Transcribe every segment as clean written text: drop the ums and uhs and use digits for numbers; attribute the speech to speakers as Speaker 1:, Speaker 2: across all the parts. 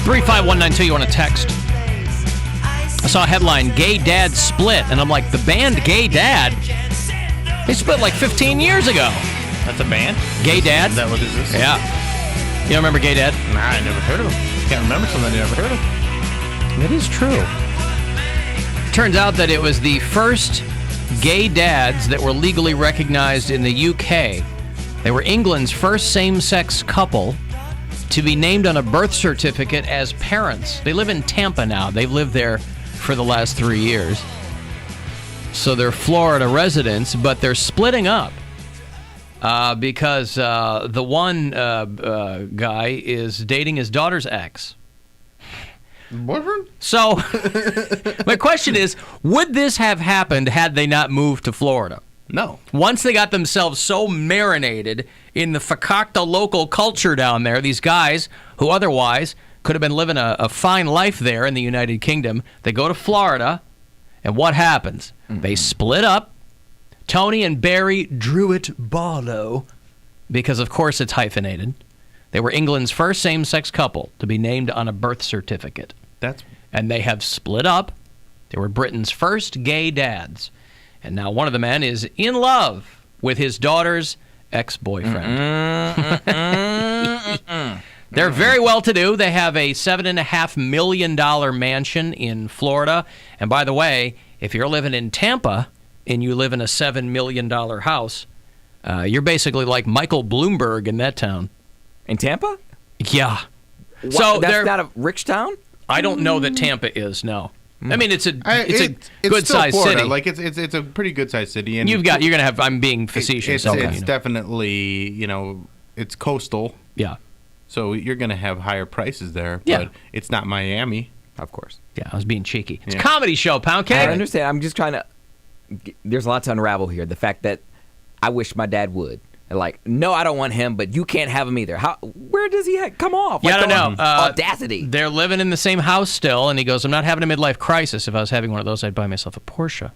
Speaker 1: 35192, you want to text. I saw a headline, Gay Dad Split, and I'm like, the band Gay Dad? They split like 15 years ago.
Speaker 2: That's a band?
Speaker 1: Gay Dad?
Speaker 2: Is that what this is?
Speaker 1: Yeah. You don't remember Gay Dad?
Speaker 2: Nah, I never heard of them. Can't remember something I never heard of.
Speaker 1: It is true. Turns out that it was the first gay dads that were legally recognized in the UK. They were England's first same-sex couple to be named on a birth certificate as parents. They live in Tampa now. They've lived there for the last 3 years. So they're Florida residents, but they're splitting up because the one guy is dating his daughter's ex.
Speaker 2: Boyfriend?
Speaker 1: So my question is, would this have happened had they not moved to Florida?
Speaker 2: No.
Speaker 1: Once they got themselves so marinated in the fakakta local culture down there, these guys who otherwise could have been living a fine life there in the United Kingdom, they go to Florida, and what happens? Mm-hmm. They split up. Tony and Barry Druitt Barlow, because of course it's hyphenated. They were England's first same-sex couple to be named on a birth certificate. And they have split up. They were Britain's first gay dads. And now one of the men is in love with his daughter's ex-boyfriend. They're very well-to-do. They have a $7.5 million mansion in Florida. And by the way, if you're living in Tampa and you live in a $7 million house, you're basically like Michael Bloomberg in that town.
Speaker 3: In Tampa?
Speaker 1: Yeah.
Speaker 3: What?
Speaker 1: So
Speaker 3: that's not a rich town?
Speaker 1: I don't know that Tampa is, no. I mean, it's a
Speaker 2: it's
Speaker 1: good-sized
Speaker 2: Florida.
Speaker 1: city.
Speaker 2: Like it's a pretty good-sized city, and
Speaker 1: you're gonna have. I'm being facetious.
Speaker 2: It's definitely it's coastal.
Speaker 1: Yeah.
Speaker 2: So you're gonna have higher prices there. But
Speaker 1: Yeah.
Speaker 2: It's not Miami,
Speaker 3: of course.
Speaker 1: Yeah, I was being cheeky. It's a comedy show, Poundcake.
Speaker 3: I understand. I'm just trying to. There's a lot to unravel here. The fact that I wish my dad would. Like, no, I don't want him, but you can't have him either. Where does he come off?
Speaker 1: Yeah, I don't know.
Speaker 3: Audacity.
Speaker 1: They're living in the same house still, and he goes, I'm not having a midlife crisis. If I was having one of those, I'd buy myself a Porsche.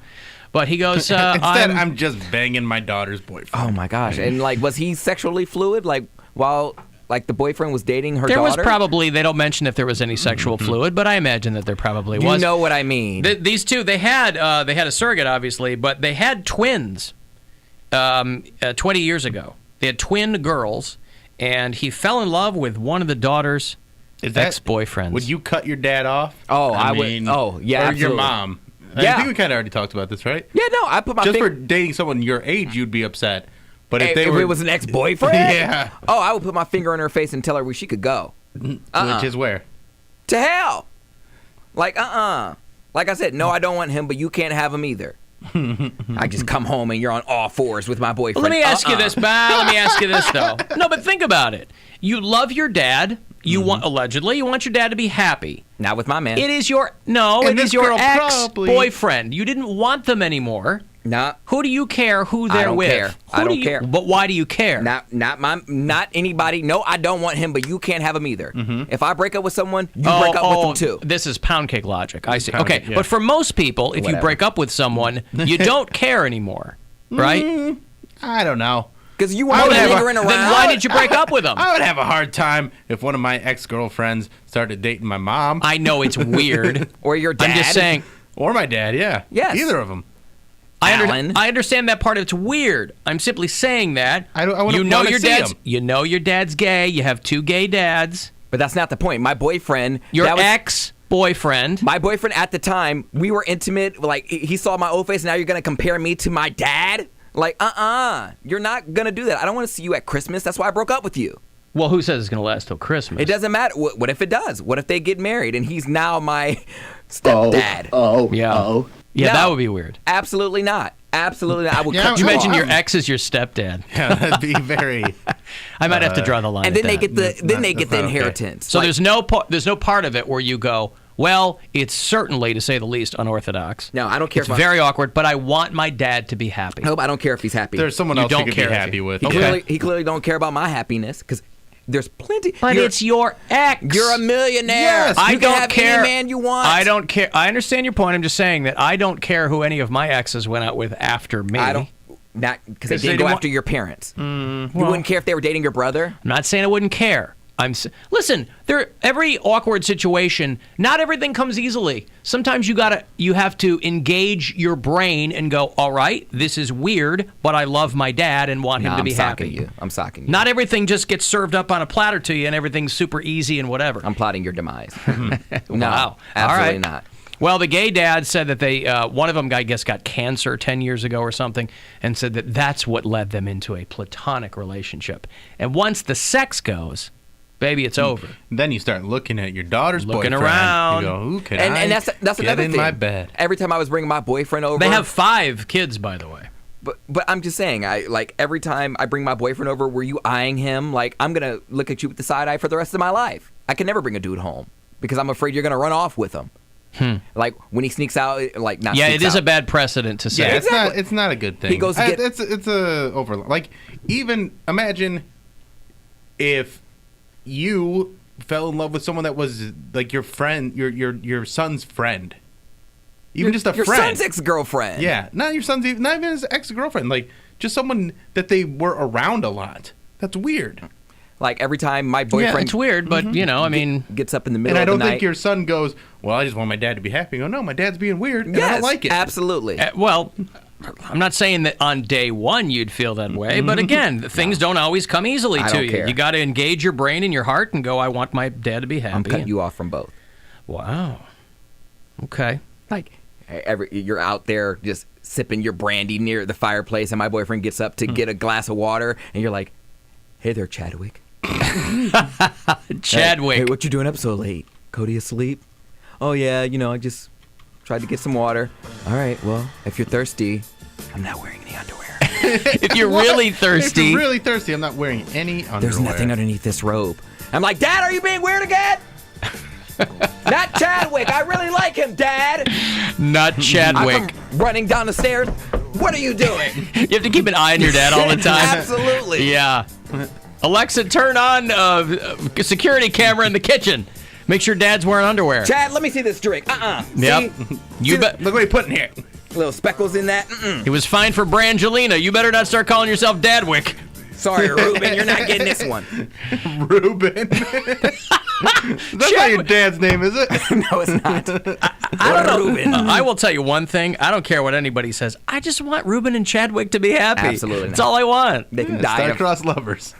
Speaker 1: But he goes,
Speaker 2: instead, I'm just banging my daughter's boyfriend.
Speaker 3: Oh, my gosh. And, was he sexually fluid? While the boyfriend was dating her daughter?
Speaker 1: There was probably, they don't mention if there was any sexual fluid, but I imagine that there probably was.
Speaker 3: You know what I mean.
Speaker 1: These two, they had a surrogate, obviously, but they had twins 20 years ago. They had twin girls, and he fell in love with one of the daughter's ex-boyfriends.
Speaker 2: Would you cut your dad off?
Speaker 3: Oh, I would. Oh, yeah,
Speaker 2: or
Speaker 3: absolutely.
Speaker 2: your mom.
Speaker 3: Yeah.
Speaker 2: I think we kind of already talked about this, right?
Speaker 3: Yeah, no, I put my
Speaker 2: Just for dating someone your age, you'd be upset. But if
Speaker 3: it was an ex-boyfriend?
Speaker 2: Yeah.
Speaker 3: Oh, I would put my finger in her face and tell her where she could go.
Speaker 2: Which is where?
Speaker 3: To hell. Like I said, no, I don't want him, but you can't have him either. I just come home and you're on all fours with my boyfriend.
Speaker 1: Let me ask you this, Let me ask you this, though. No, but think about it. You love your dad. You want you want your dad to be happy.
Speaker 3: Not with my man.
Speaker 1: It is your ex-boyfriend. You didn't want them anymore.
Speaker 3: Nah.
Speaker 1: Who do you care who they're with?
Speaker 3: I don't care.
Speaker 1: But why do you care?
Speaker 3: Not anybody. No, I don't want him, but you can't have him either. Mm-hmm. If I break up with someone, you break up with them too.
Speaker 1: This is Poundcake logic. I see. Okay, but for most people, if you break up with someone, you don't care anymore, right?
Speaker 2: I don't know.
Speaker 3: Because you want to lingering around.
Speaker 1: Then why did you break up with them?
Speaker 2: I would have a hard time if one of my ex-girlfriends started dating my mom.
Speaker 1: I know it's weird.
Speaker 3: Or your dad.
Speaker 1: I'm just saying.
Speaker 2: Or my dad, yeah.
Speaker 3: Yes.
Speaker 2: Either of them.
Speaker 1: I understand that part of it's weird. I'm simply saying that. You know your dad's gay. You have two gay dads.
Speaker 3: But that's not the point. My boyfriend.
Speaker 1: Your ex-boyfriend.
Speaker 3: My boyfriend at the time, we were intimate. Like, he saw my old face, and now you're going to compare me to my dad? Like, you're not going to do that. I don't want to see you at Christmas. That's why I broke up with you.
Speaker 1: Well, who says it's going to last till Christmas?
Speaker 3: It doesn't matter. What if it does? What if they get married and he's now my stepdad?
Speaker 1: Yeah, that would be weird.
Speaker 3: Absolutely not. Absolutely not. I would cut
Speaker 1: you
Speaker 3: you
Speaker 1: mentioned
Speaker 3: off.
Speaker 1: your ex is your stepdad.
Speaker 2: Yeah, that'd be very...
Speaker 1: I might have to draw the line.
Speaker 3: And then they get the inheritance.
Speaker 1: So there's no part of it where you go, well, it's certainly, to say the least, unorthodox.
Speaker 3: No, I don't care.
Speaker 1: It's very awkward, but I want my dad to be happy.
Speaker 3: Nope, I don't care if he's happy.
Speaker 2: There's someone else you could be happy with.
Speaker 3: He clearly don't care about my happiness because there's plenty.
Speaker 1: But it's your ex.
Speaker 3: You're a millionaire.
Speaker 1: Yes,
Speaker 3: you can have any man you want.
Speaker 1: I don't care. I understand your point. I'm just saying that I don't care who any of my exes went out with after me.
Speaker 3: I don't. Not because they didn't go after your parents. You wouldn't care if they were dating your brother?
Speaker 1: I'm not saying I wouldn't care. Listen, every awkward situation, not everything comes easily. Sometimes you have to engage your brain and go, all right, this is weird, but I love my dad and want him to be happy.
Speaker 3: I'm socking you.
Speaker 1: Not everything just gets served up on a platter to you and everything's super easy and whatever.
Speaker 3: I'm plotting your demise. No,
Speaker 1: Wow.
Speaker 3: absolutely not.
Speaker 1: Well, the gay dad said that one of them, I guess, got cancer 10 years ago or something, and said that that's what led them into a platonic relationship. And once the sex goes, baby, it's over.
Speaker 2: Then you start looking at your daughter's
Speaker 1: Looking
Speaker 2: boyfriend.
Speaker 1: around.
Speaker 2: You go, who can
Speaker 3: And that's
Speaker 2: get
Speaker 3: another
Speaker 2: in
Speaker 3: thing.
Speaker 2: my bed?
Speaker 3: Every time I was bringing my boyfriend over.
Speaker 1: They have 5 kids, by the way.
Speaker 3: But I'm just saying, every time I bring my boyfriend over, were you eyeing him? Like, I'm going to look at you with the side eye for the rest of my life. I can never bring a dude home because I'm afraid you're going to run off with him. Like, when he sneaks out, like, not
Speaker 1: Yeah,
Speaker 3: sneaks
Speaker 1: it is
Speaker 3: out.
Speaker 1: a bad precedent to say.
Speaker 2: Yeah,
Speaker 3: Exactly.
Speaker 2: it's not a good thing.
Speaker 3: He goes to get-
Speaker 2: it's a over. Like, even imagine if you fell in love with someone that was like your friend, your son's friend, even just a
Speaker 3: your
Speaker 2: friend.
Speaker 3: son's ex-girlfriend.
Speaker 2: Yeah, not your son's, not even his ex-girlfriend. Like, just someone that they were around a lot. That's weird.
Speaker 3: Like, every time my
Speaker 1: Yeah,
Speaker 3: boyfriend
Speaker 1: it's weird, but, I mean...
Speaker 3: gets up in the
Speaker 2: And
Speaker 3: middle
Speaker 2: I
Speaker 3: of the
Speaker 2: don't
Speaker 3: night.
Speaker 2: think your son goes, well, I just want my dad to be happy. You go, no, my dad's being weird, and I
Speaker 3: Yes,
Speaker 2: don't like it.
Speaker 3: absolutely.
Speaker 1: Well, I'm not saying that on day one you'd feel that way, but again, things don't always come easily
Speaker 3: I
Speaker 1: to
Speaker 3: don't
Speaker 1: you.
Speaker 3: care.
Speaker 1: You got to engage your brain and your heart and go, I want my dad to be happy.
Speaker 3: I'm cutting you off from both.
Speaker 1: Wow. Okay.
Speaker 3: Like, you're out there just sipping your brandy near the fireplace, and my boyfriend gets up to get a glass of water, and you're like, hey there, Chadwick.
Speaker 1: Chadwick.
Speaker 3: Hey, what you doing up so late? Cody asleep? Oh, yeah, I just tried to get some water. All right, well, if you're thirsty, I'm not wearing any underwear.
Speaker 1: If you're really
Speaker 2: If
Speaker 1: thirsty.
Speaker 2: you're really thirsty, I'm not wearing any underwear.
Speaker 3: There's nothing underneath this robe. I'm like, Dad, are you being weird again? Not Chadwick. I really like him, Dad.
Speaker 1: Not
Speaker 3: I
Speaker 1: Chadwick.
Speaker 3: come running down the stairs. What are you doing?
Speaker 1: You have to keep an eye on your dad all the time.
Speaker 3: Absolutely.
Speaker 1: Yeah. Alexa, turn on a security camera in the kitchen. Make sure Dad's wearing underwear.
Speaker 3: Chad, let me see this drink.
Speaker 1: Yep.
Speaker 3: See?
Speaker 1: You bet.
Speaker 2: Look what he put in here.
Speaker 3: Little speckles in that. Mm-mm.
Speaker 1: He was fined for Brangelina. You better not start calling yourself Dadwick.
Speaker 3: Sorry, Ruben, you're not getting this one.
Speaker 2: Ruben. That's not your dad's name, is it?
Speaker 3: No, it's not.
Speaker 1: I don't know.
Speaker 3: Ruben.
Speaker 1: I will tell you one thing. I don't care what anybody says. I just want Ruben and Chadwick to be happy.
Speaker 3: Absolutely
Speaker 1: That's
Speaker 3: not.
Speaker 1: all I want.
Speaker 3: They can die in
Speaker 2: Star-crossed lovers.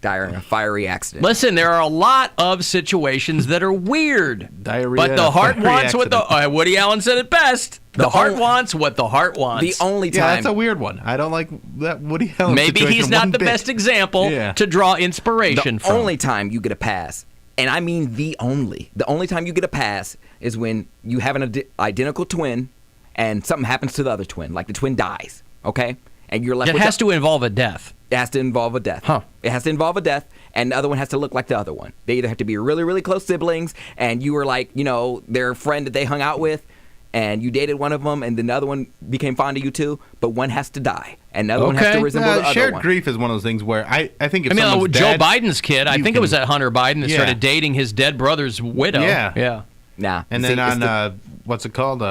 Speaker 3: in a fiery accident.
Speaker 1: Listen, there are a lot of situations that are weird.
Speaker 2: Diarrhea
Speaker 1: But the
Speaker 2: in a
Speaker 1: heart
Speaker 2: fiery
Speaker 1: wants what the...
Speaker 2: accident.
Speaker 1: Woody Allen said it best. The heart wants what the heart wants.
Speaker 3: The only
Speaker 2: Yeah,
Speaker 3: time
Speaker 2: that's a weird one. I don't like that Woody Allen
Speaker 1: Maybe
Speaker 2: situation
Speaker 1: he's not
Speaker 2: one
Speaker 1: the
Speaker 2: bit.
Speaker 1: best example
Speaker 2: Yeah.
Speaker 1: to draw inspiration
Speaker 3: the
Speaker 1: from.
Speaker 3: only time you get a pass, and I mean the only time you get a pass is when you have an identical twin and something happens to the other twin, like the twin dies, okay? And you're left
Speaker 1: It
Speaker 3: with
Speaker 1: has to involve a death.
Speaker 3: It has to involve a death.
Speaker 1: Huh.
Speaker 3: It has to involve a death, and the other one has to look like the other one. They either have to be really, really close siblings, and you were like, their friend that they hung out with, and you dated one of them, and then the other one became fond of you too, but one has to die, and the other one has
Speaker 1: Okay.
Speaker 3: to resemble the other
Speaker 2: shared
Speaker 3: one.
Speaker 2: grief is one of those things where I think if
Speaker 1: I mean,
Speaker 2: someone's
Speaker 1: Joe
Speaker 2: dead,
Speaker 1: Biden's kid, I
Speaker 2: you
Speaker 1: think it was
Speaker 2: can-
Speaker 1: that Hunter Biden that
Speaker 2: Yeah.
Speaker 1: started dating his dead brother's widow.
Speaker 2: Yeah.
Speaker 1: Yeah.
Speaker 3: Nah.
Speaker 2: And
Speaker 3: See,
Speaker 2: then
Speaker 3: it's
Speaker 2: on
Speaker 3: the-
Speaker 2: what's it called?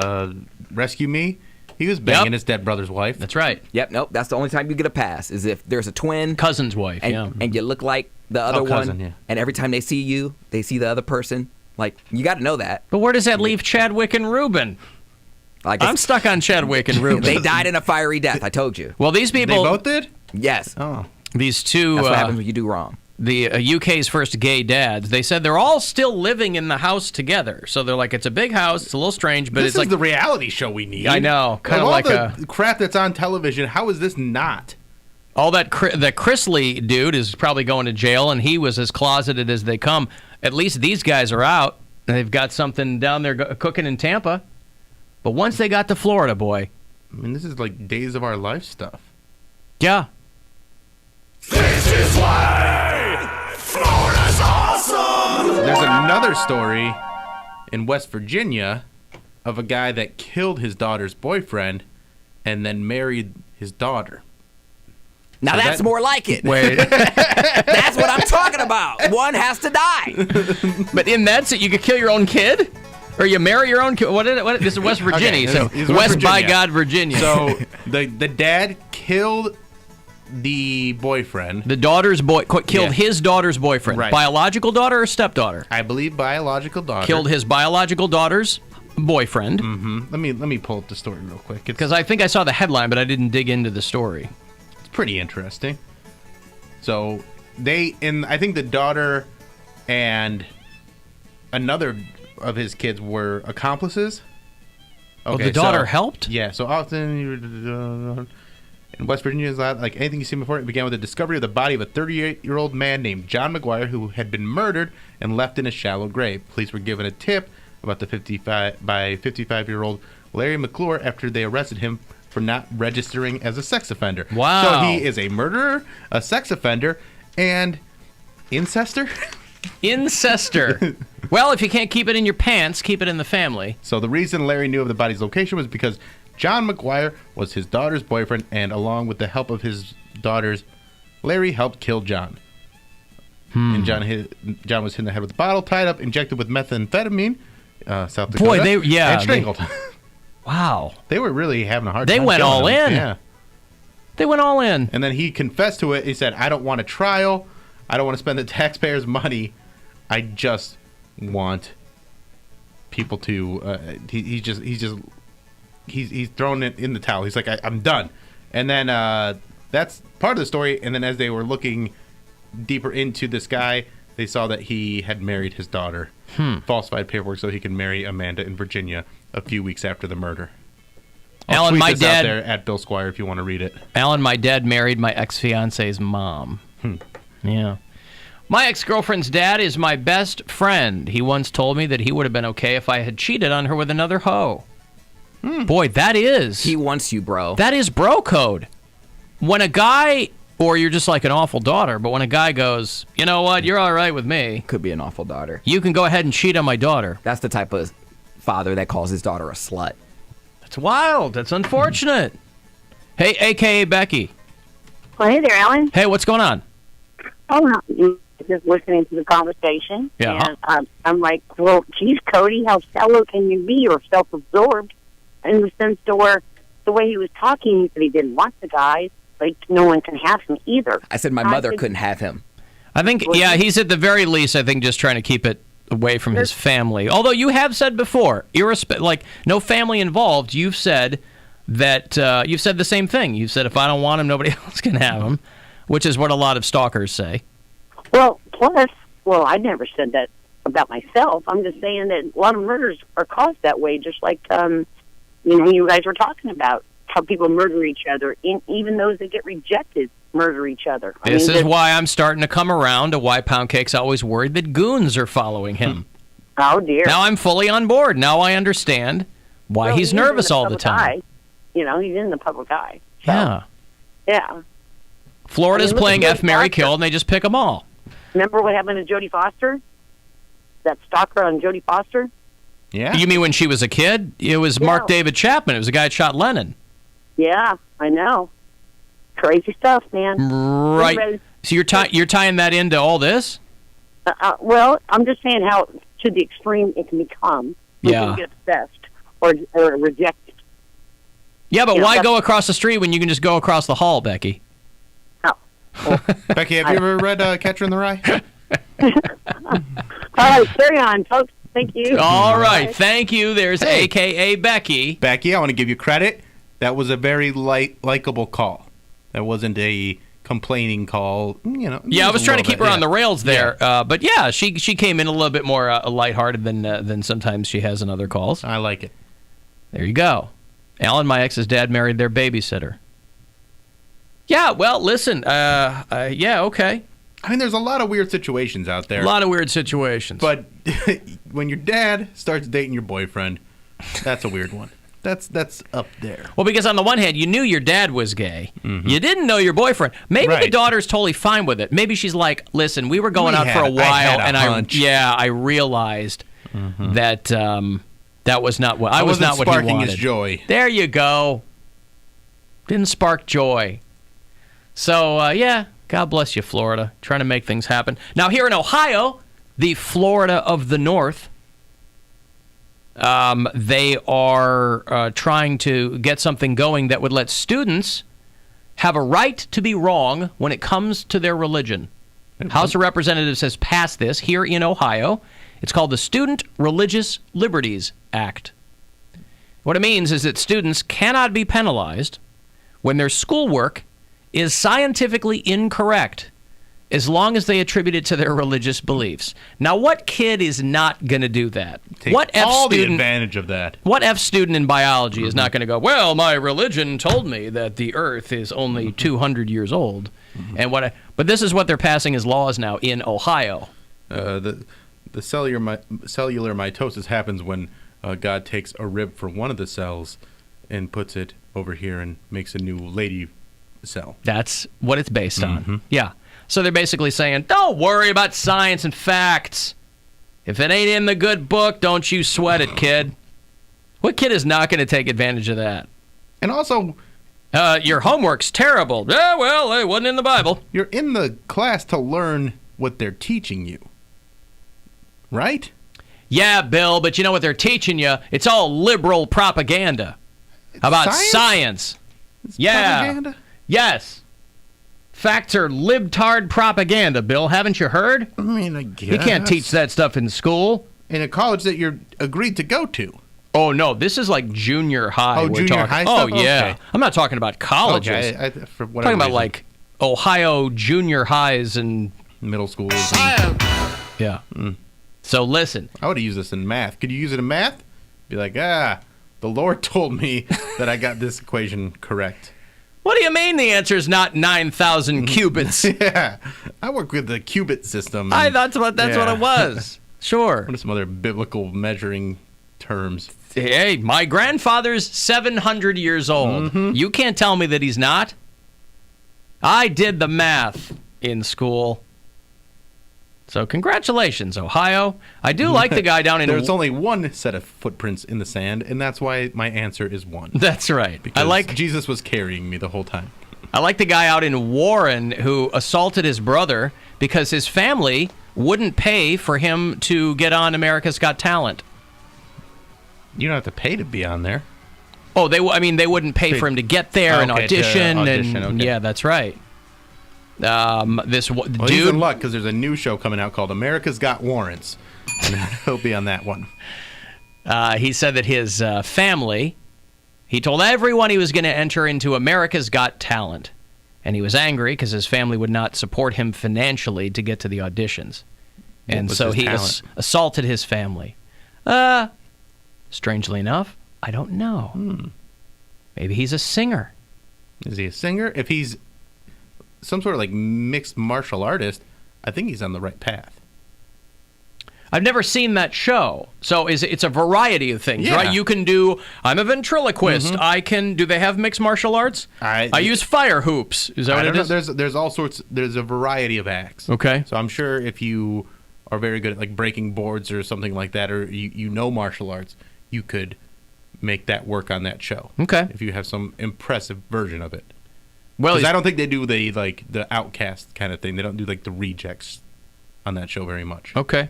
Speaker 2: Rescue Me. He was banging
Speaker 1: Yep.
Speaker 2: his dead brother's wife.
Speaker 1: That's right.
Speaker 3: Yep, nope. That's the only time you get a pass is if there's a twin
Speaker 1: Cousin's wife,
Speaker 3: and,
Speaker 1: yeah.
Speaker 3: and you look like the other
Speaker 2: cousin,
Speaker 3: one,
Speaker 2: yeah.
Speaker 3: and every time they see you, they see the other person. Like, you got to know that.
Speaker 1: But where does that leave Chadwick and Ruben?
Speaker 3: Like,
Speaker 1: I'm stuck on Chadwick and Ruben.
Speaker 3: they died in a fiery death. I told you.
Speaker 1: Well, these
Speaker 2: They
Speaker 1: people,
Speaker 2: both did?
Speaker 3: Yes.
Speaker 2: Oh.
Speaker 1: these two,
Speaker 3: That's what happens when you do wrong.
Speaker 1: the UK's first gay dads, they said they're all still living in the house together. So they're like, it's a big house, it's a little strange, but
Speaker 2: This
Speaker 1: it's
Speaker 2: is
Speaker 1: like
Speaker 2: the reality show we need.
Speaker 1: I know, kinda
Speaker 2: Of all
Speaker 1: like
Speaker 2: the crap that's on television, how is this not?
Speaker 1: all that. The Chrisley dude is probably going to jail, and he was as closeted as they come. At least these guys are out. They've got something down there cooking in Tampa. But once they got to Florida, boy,
Speaker 2: I mean, this is like Days of Our Life stuff.
Speaker 1: yeah.
Speaker 4: This is why Florida's awesome!
Speaker 2: There's another story in West Virginia of a guy that killed his daughter's boyfriend and then married his daughter.
Speaker 3: Now
Speaker 2: So
Speaker 3: that's
Speaker 2: that-
Speaker 3: more like it.
Speaker 1: Wait,
Speaker 3: That's what I'm talking about. One has to die.
Speaker 1: but in that, you could kill your own kid, or you marry your own kid. What this is West Virginia,
Speaker 2: Okay,
Speaker 1: so
Speaker 2: it's
Speaker 1: West
Speaker 2: West
Speaker 1: by
Speaker 2: Virginia.
Speaker 1: God, Virginia.
Speaker 2: So the dad killed the boyfriend.
Speaker 1: The daughter's killed his daughter's boyfriend.
Speaker 2: Right.
Speaker 1: Biological daughter or stepdaughter?
Speaker 2: I believe biological daughter.
Speaker 1: Killed his biological daughter's boyfriend.
Speaker 2: Let me pull up the story real quick.
Speaker 1: Because I think I saw the headline, but I didn't dig into the story.
Speaker 2: It's pretty interesting. So I think the daughter and another of his kids were accomplices.
Speaker 1: Okay, the daughter helped?
Speaker 2: Yeah, so often in West Virginia, like anything you've seen before, it began with the discovery of the body of a 38-year-old man named John McGuire who had been murdered and left in a shallow grave. Police were given a tip about the 55-year-old Larry McClure after they arrested him for not registering as a sex offender.
Speaker 1: Wow.
Speaker 2: So he is a murderer, a sex offender, and incester?
Speaker 1: Incester. Well, if you can't keep it in your pants, keep it in the family.
Speaker 2: So the reason Larry knew of the body's location was because John McGuire was his daughter's boyfriend, and along with the help of his daughters, Larry helped kill John. And John was hit in the head with a bottle, tied up, injected with methamphetamine, South Dakota,
Speaker 1: Boy,
Speaker 2: and strangled.
Speaker 1: Wow.
Speaker 2: They were really having a hard
Speaker 1: They
Speaker 2: time.
Speaker 1: went all
Speaker 2: him.
Speaker 1: in.
Speaker 2: Yeah.
Speaker 1: They went all in.
Speaker 2: And then he confessed to it. He said, "I don't want a trial. I don't want to spend the taxpayers' money. I just want people to." He's thrown it in the towel. He's like, I'm done. And then that's part of the story. And then as they were looking deeper into this guy, they saw that he had married his daughter, falsified paperwork so he could marry Amanda in Virginia a few weeks after the murder. I'll
Speaker 1: Alan,
Speaker 2: tweet
Speaker 1: my
Speaker 2: this
Speaker 1: dad
Speaker 2: out there at Bill Squire if you want to read it.
Speaker 1: Alan, my dad married my ex-fiance's mom. Yeah. My ex-girlfriend's dad is my best friend. He once told me that he would have been okay if I had cheated on her with another hoe. Boy, that is...
Speaker 3: He wants you, bro.
Speaker 1: That is bro code. When a guy... Or you're just like an awful daughter, but when a guy goes, you know what, you're all right with me.
Speaker 3: Could be an awful daughter.
Speaker 1: You can go ahead and cheat on my daughter.
Speaker 3: That's the type of father that calls his daughter a slut.
Speaker 1: That's wild. That's unfortunate. Hey, a.k.a. Becky.
Speaker 5: Well, hey there, Alan.
Speaker 1: Hey, what's going on?
Speaker 5: Oh, just listening to the conversation.
Speaker 1: Yeah.
Speaker 5: And I'm like, well, geez, Cody, how shallow can you be or self-absorbed in the sense to where the way he was talking, he said he didn't want the guys. Like, no one can have him either.
Speaker 3: I said my mother couldn't have him.
Speaker 1: I think, yeah, he's at the very least, I think, just trying to keep it away from his family. Although you have said before, like, no family involved, you've said that, you've said the same thing. You've said, if I don't want him, nobody else can have him, which is what a lot of stalkers say.
Speaker 5: Well, plus, I never said that about myself. I'm just saying that a lot of murders are caused that way, just like, you guys were talking about. How people murder each other, even those that get rejected murder each other.
Speaker 1: This is why I'm starting to come around to why Poundcake's always worried that goons are following him.
Speaker 5: Oh, dear.
Speaker 1: Now I'm fully on board. Now I understand why he's nervous all the time.
Speaker 5: He's in the public eye. So,
Speaker 1: yeah.
Speaker 5: Yeah.
Speaker 1: Florida's playing F, Marry, Kill, and they just pick them all.
Speaker 5: Remember what happened to Jodie Foster? That stalker on Jodie Foster?
Speaker 2: Yeah.
Speaker 1: You mean when she was a kid? It was Mark David Chapman. It was the guy that shot Lennon.
Speaker 5: Yeah, I know. Crazy stuff, man.
Speaker 1: Right. So you're tying that into all this?
Speaker 5: Well, I'm just saying how to the extreme it can become. When you get obsessed or rejected.
Speaker 1: Yeah, but why go across the street when you can just go across the hall, Becky?
Speaker 5: Oh. Well,
Speaker 2: Becky, have you ever read Catcher in the Rye?
Speaker 5: all right, carry on, folks. Thank you.
Speaker 1: All right, thank you. There's a.k.a. Becky.
Speaker 2: Becky, I want to give you credit. That was a very likable call. That wasn't a complaining call.
Speaker 1: Yeah, I was trying to keep her on the rails there. Yeah. But yeah, she came in a little bit more lighthearted than sometimes she has in other calls.
Speaker 2: I like it.
Speaker 1: There you go. Alan, my ex's dad, married their babysitter. Yeah, well, listen. Yeah, okay.
Speaker 2: I mean, there's a lot of weird situations out there.
Speaker 1: A lot of weird situations.
Speaker 2: But when your dad starts dating your boyfriend, that's a weird one. That's up there.
Speaker 1: Well, because on the one hand, you knew your dad was gay. Mm-hmm. You didn't know your boyfriend. Maybe the daughter's totally fine with it. Maybe she's like, listen, we were going out for a while, and I realized that that was not what I was not what he wanted.
Speaker 2: Sparking his joy.
Speaker 1: There you go. Didn't spark joy. So yeah, God bless you, Florida, trying to make things happen. Now here in Ohio, the Florida of the North. They are trying to get something going that would let students have a right to be wrong when it comes to their religion. House of Representatives has passed this here in Ohio. It's called the Student Religious Liberties Act. What it means is that students cannot be penalized when their schoolwork is scientifically incorrect, as long as they attribute it to their religious beliefs. Now, what kid is not going to do that?
Speaker 2: Take all the advantage of that.
Speaker 1: What F student in biology is not going to go, well, my religion told me that the Earth is only 200 years old. And but this is what they're passing as laws now in Ohio.
Speaker 2: The cellular mitosis happens when God takes a rib from one of the cells and puts it over here and makes a new lady cell.
Speaker 1: That's what it's based on. Yeah. So they're basically saying, don't worry about science and facts. If it ain't in the good book, don't you sweat it, kid. What kid is not going to take advantage of that?
Speaker 2: And also,
Speaker 1: your homework's terrible. Yeah, well, it wasn't in the Bible.
Speaker 2: You're in the class to learn what they're teaching you. Right?
Speaker 1: Yeah, Bill, but you know what they're teaching you? It's all liberal propaganda. How about science? Yeah.
Speaker 2: Propaganda?
Speaker 1: Yes. Facts are libtard propaganda, Bill. Haven't you heard?
Speaker 2: I mean, I guess.
Speaker 1: You can't teach that stuff in school.
Speaker 2: In a college that you're agreed to go to.
Speaker 1: Oh, no. This is like junior high.
Speaker 2: Oh, junior high stuff?
Speaker 1: Oh, yeah.
Speaker 2: Okay.
Speaker 1: I'm not talking about colleges.
Speaker 2: Okay.
Speaker 1: I'm talking about like Ohio junior highs and
Speaker 2: middle schools.
Speaker 1: Yeah. So listen.
Speaker 2: I would have used this in math. Could you use it in math? Be like, the Lord told me that I got this equation correct.
Speaker 1: What do you mean the answer is not 9,000 cubits?
Speaker 2: Yeah. I work with the cubit system.
Speaker 1: That's what it was. Sure.
Speaker 2: What are some other biblical measuring terms?
Speaker 1: Hey, my grandfather's 700 years old. You can't tell me that he's not. I did the math in school. So congratulations, Ohio. I do like the guy down in...
Speaker 2: There's only one set of footprints in the sand, and that's why my answer is one.
Speaker 1: That's right.
Speaker 2: Because Jesus was carrying me the whole time.
Speaker 1: I like the guy out in Warren who assaulted his brother because his family wouldn't pay for him to get on America's Got Talent.
Speaker 2: You don't have to pay to be on there.
Speaker 1: Oh, they wouldn't pay for him to get there and audition.
Speaker 2: Okay.
Speaker 1: Yeah, that's right. This dude,
Speaker 2: he's in luck because there's a new show coming out called America's Got Warrants, and he'll be on that one.
Speaker 1: He said that his family, he told everyone he was going to enter into America's Got Talent, and he was angry because his family would not support him financially to get to the auditions, and so he assaulted his family. Strangely enough, I don't know. Maybe he's a singer.
Speaker 2: Is he a singer? If he's some sort of like mixed martial artist, I think he's on the right path.
Speaker 1: I've never seen that show. So it's a variety of things, right? You can do, I'm a ventriloquist. I can, do they have mixed martial arts? I use fire hoops. Is that what it is?
Speaker 2: There's all sorts, there's a variety of acts.
Speaker 1: Okay.
Speaker 2: So I'm sure if you are very good at like breaking boards or something like that, or you know martial arts, you could make that work on that show.
Speaker 1: Okay.
Speaker 2: If you have some impressive version of it.
Speaker 1: Well,
Speaker 2: I don't think they do the outcast kind of thing. They don't do like the rejects on that show very much.
Speaker 1: Okay.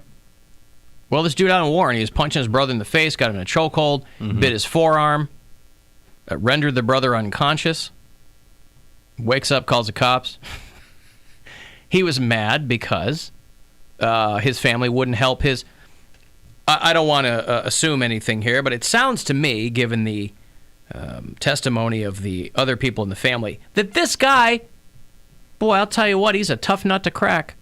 Speaker 1: Well, this dude out in Warren, he was punching his brother in the face, got him in a chokehold, bit his forearm, rendered the brother unconscious, wakes up, calls the cops. He was mad because his family wouldn't help his... I don't want to assume anything here, but it sounds to me, given the testimony of the other people in the family, that this guy, boy, I'll tell you what, he's a tough nut to crack.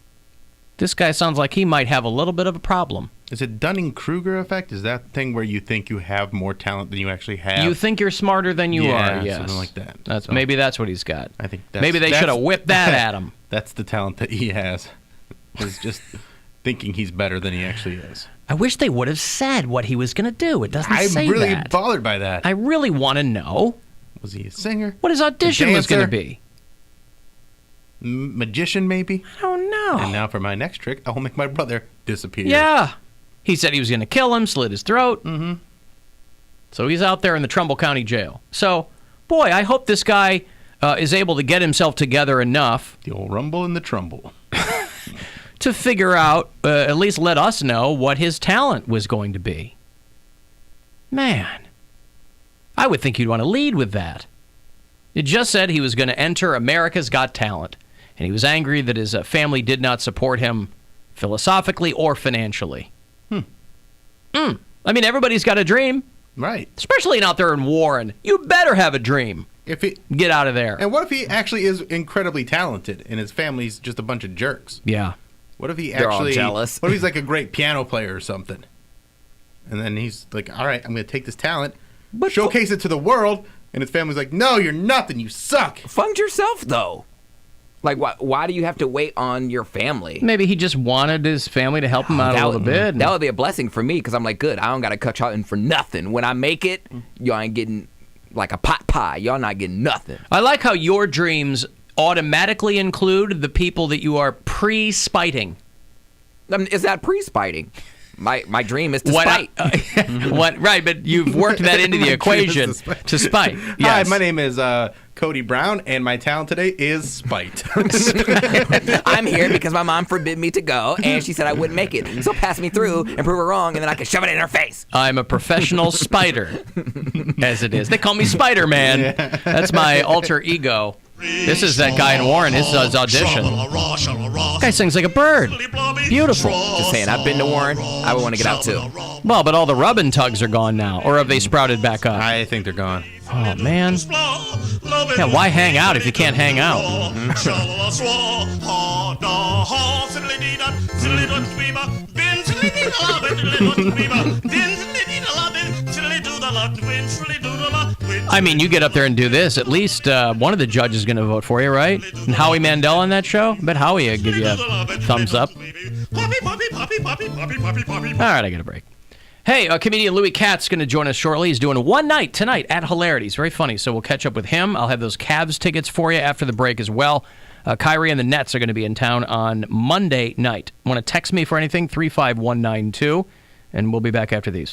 Speaker 1: This guy sounds like he might have a little bit of a problem.
Speaker 2: Is it Dunning-Kruger effect? Is that thing where you think you have more talent than you actually have?
Speaker 1: You think you're smarter than you are, yes.
Speaker 2: Something like that.
Speaker 1: Maybe that's what he's got.
Speaker 2: I think
Speaker 1: maybe they should have whipped that at him.
Speaker 2: That's the talent that he has, is just thinking he's better than he actually is.
Speaker 1: I wish they would have said what he was going to do. It doesn't say that.
Speaker 2: I'm really bothered by that.
Speaker 1: I really want to know.
Speaker 2: Was he a singer?
Speaker 1: What his audition was going to be.
Speaker 2: Magician, maybe?
Speaker 1: I don't know.
Speaker 2: And now for my next trick, I will make my brother disappear.
Speaker 1: Yeah. He said he was going to kill him, slit his throat. So he's out there in the Trumbull County Jail. So, boy, I hope this guy is able to get himself together enough.
Speaker 2: The old rumble and the trumble.
Speaker 1: To figure out, at least let us know, what his talent was going to be. Man, I would think you'd want to lead with that. It just said he was going to enter America's Got Talent, and he was angry that his family did not support him philosophically or financially. I mean, everybody's got a dream,
Speaker 2: Right.
Speaker 1: especially out there in Warren. You better have a dream.
Speaker 2: If he
Speaker 1: Get out of there.
Speaker 2: And what if he actually is incredibly talented and his family's just a bunch of jerks?
Speaker 1: Yeah.
Speaker 2: What if he
Speaker 3: They're all
Speaker 2: actually
Speaker 3: jealous.
Speaker 2: What if he's like a great piano player or something? And then he's like, "All right, I'm going to take this talent, showcase it to the world." And his family's like, "No, you're nothing. You suck."
Speaker 3: Fund yourself, though. Like, why do you have to wait on your family?
Speaker 1: Maybe he just wanted his family to help him out a little bit.
Speaker 3: That would be a blessing for me because I'm like, good, I don't got to cut y'all in for nothing. When I make it, y'all ain't getting like a pot pie. Y'all not getting nothing.
Speaker 1: I like how your dreams automatically include the people that you are pre-spiting.
Speaker 3: Is that pre-spiting? My dream is to
Speaker 1: What
Speaker 3: spite.
Speaker 1: Right, but you've worked that into the
Speaker 2: My dream
Speaker 1: equation
Speaker 2: is to spite.
Speaker 1: to spite.
Speaker 2: Hi,
Speaker 1: Yes.
Speaker 2: my name is Cody Brown, and my talent today is spite.
Speaker 3: I'm here because my mom forbid me to go, and she said I wouldn't make it. So pass me through and prove her wrong, and then I can shove it in her face.
Speaker 1: I'm a professional spider, as it is. They call me Spider-Man. That's my alter ego. This is that guy in Warren. This is his audition. Guy sings like a bird. Beautiful.
Speaker 3: Just saying, I've been to Warren. I would want to get out too.
Speaker 1: Well, but all the rub and tugs are gone now. Or have they sprouted back up?
Speaker 2: I think they're gone.
Speaker 1: Oh, man. Yeah, why hang out if you can't hang out? I mean, you get up there and do this. At least one of the judges is going to vote for you, right? And Howie Mandel on that show? I bet Howie would give you a thumbs up. All right, I got a break. Hey, comedian Louis Katz is going to join us shortly. He's doing one night tonight at Hilarity. He's very funny, so we'll catch up with him. I'll have those Cavs tickets for you after the break as well. Kyrie and the Nets are going to be in town on Monday night. Want to text me for anything? 35192, and we'll be back after these.